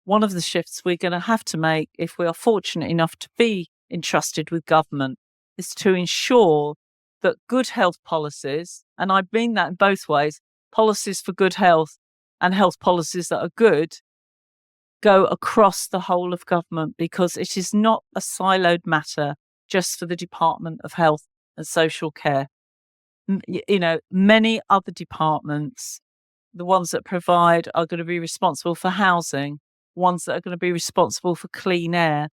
one of the shifts we're going to have to make if we are fortunate enough to be entrusted with government is to ensure that good health policies, and I mean that in both ways, policies for good health and health policies that are good, go across the whole of government, because it is not a siloed matter just for the Department of Health and Social Care. Many other departments, the ones that provide, are going to be responsible for housing, ones that are going to be responsible for clean air,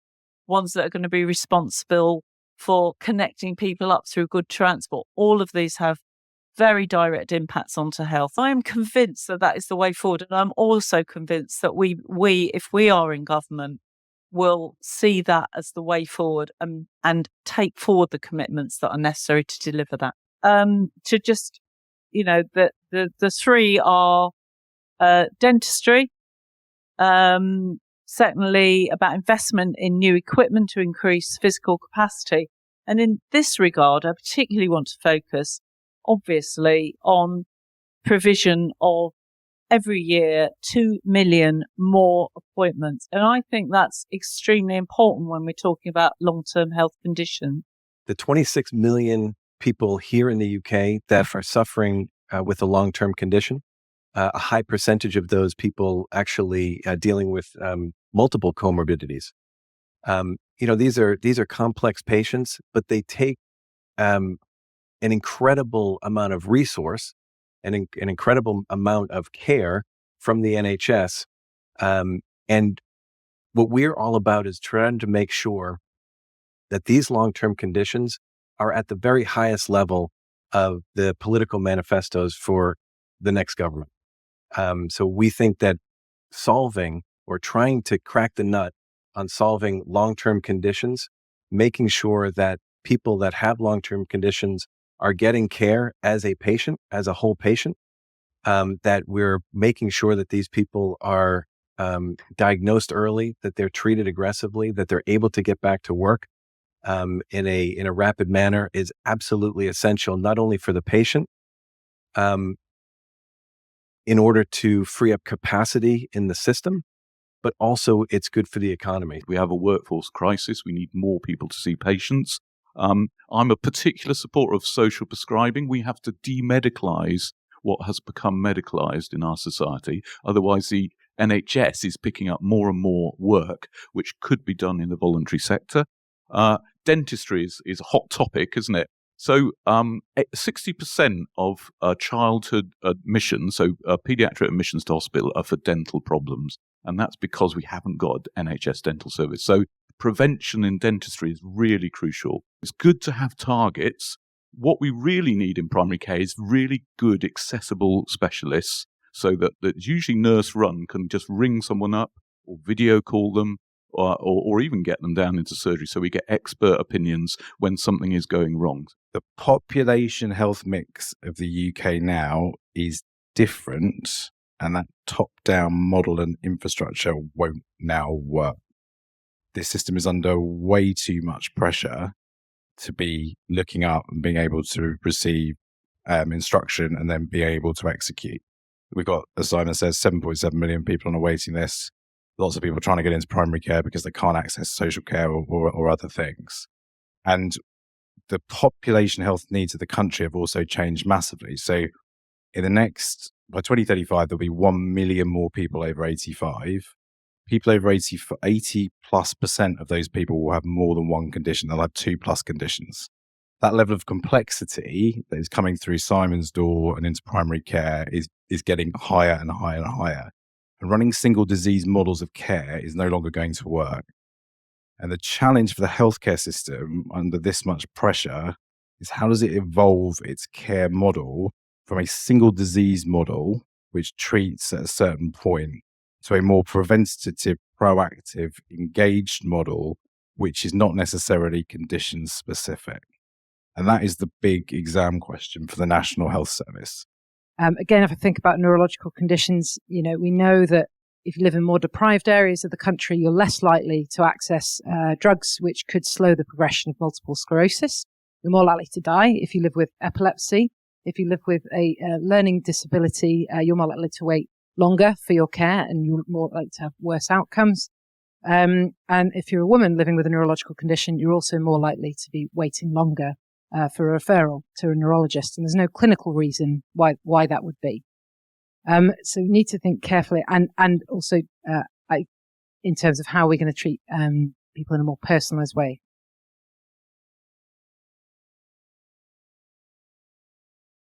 ones that are going to be responsible for connecting people up through good transport. All of these have very direct impacts onto health. I am convinced that that is the way forward. And I'm also convinced that we, if we are in government, will see that as the way forward and take forward the commitments that are necessary to deliver that. To just, the three are dentistry, secondly, about investment in new equipment to increase physical capacity. And in this regard, I particularly want to focus, obviously, on provision of every year 2 million more appointments. And I think that's extremely important when we're talking about long-term health conditions. The 26 million people here in the UK that are suffering with a long-term condition, a high percentage of those people actually dealing with multiple comorbidities. These are complex patients, but they take an incredible amount of resource and an incredible amount of care from the NHS. And what we're all about is trying to make sure that these long-term conditions are at the very highest level of the political manifestos for the next government. So we think that solving or trying to crack the nut on solving long-term conditions, making sure that people that have long-term conditions are getting care as a patient, as a whole patient, that we're making sure that these people are diagnosed early, that they're treated aggressively, that they're able to get back to work in a rapid manner is absolutely essential, not only for the patient, in order to free up capacity in the system, but also it's good for the economy. We have a workforce crisis. We need more people to see patients. I'm a particular supporter of social prescribing. We have to demedicalise what has become medicalised in our society. Otherwise, the NHS is picking up more and more work, which could be done in the voluntary sector. Dentistry is a hot topic, isn't it? So 60% of childhood admissions, so paediatric admissions to hospital, are for dental problems. And that's because we haven't got an NHS dental service. So prevention in dentistry is really crucial. It's good to have targets. What we really need in primary care is really good, accessible specialists, so that usually nurse run can just ring someone up or video call them or even get them down into surgery, so we get expert opinions when something is going wrong. The population health mix of the UK now is different, and that top-down model and infrastructure won't now work. This system is under way too much pressure to be looking up and being able to receive instruction and then be able to execute. We've got, as Simon says, 7.7 million people on a waiting list. Lots of people trying to get into primary care because they can't access social care or other things. And the population health needs of the country have also changed massively. So by 2035, there'll be 1 million more people over 85. People over 80+% of those people will have more than one condition. They'll have 2+ conditions. That level of complexity that is coming through Simon's door and into primary care is getting higher and higher and higher. And running single disease models of care is no longer going to work. And the challenge for the healthcare system under this much pressure is, how does it evolve its care model from a single disease model, which treats at a certain point, to a more preventative, proactive, engaged model, which is not necessarily condition specific. And that is the big exam question for the National Health Service. Again, if I think about neurological conditions, we know that if you live in more deprived areas of the country, you're less likely to access drugs which could slow the progression of multiple sclerosis. You're more likely to die if you live with epilepsy. If you live with a learning disability, you're more likely to wait longer for your care and you're more likely to have worse outcomes. And if you're a woman living with a neurological condition, you're also more likely to be waiting longer for a referral to a neurologist. And there's no clinical reason why that would be. So we need to think carefully and also in terms of how we're going to treat people in a more personalised way.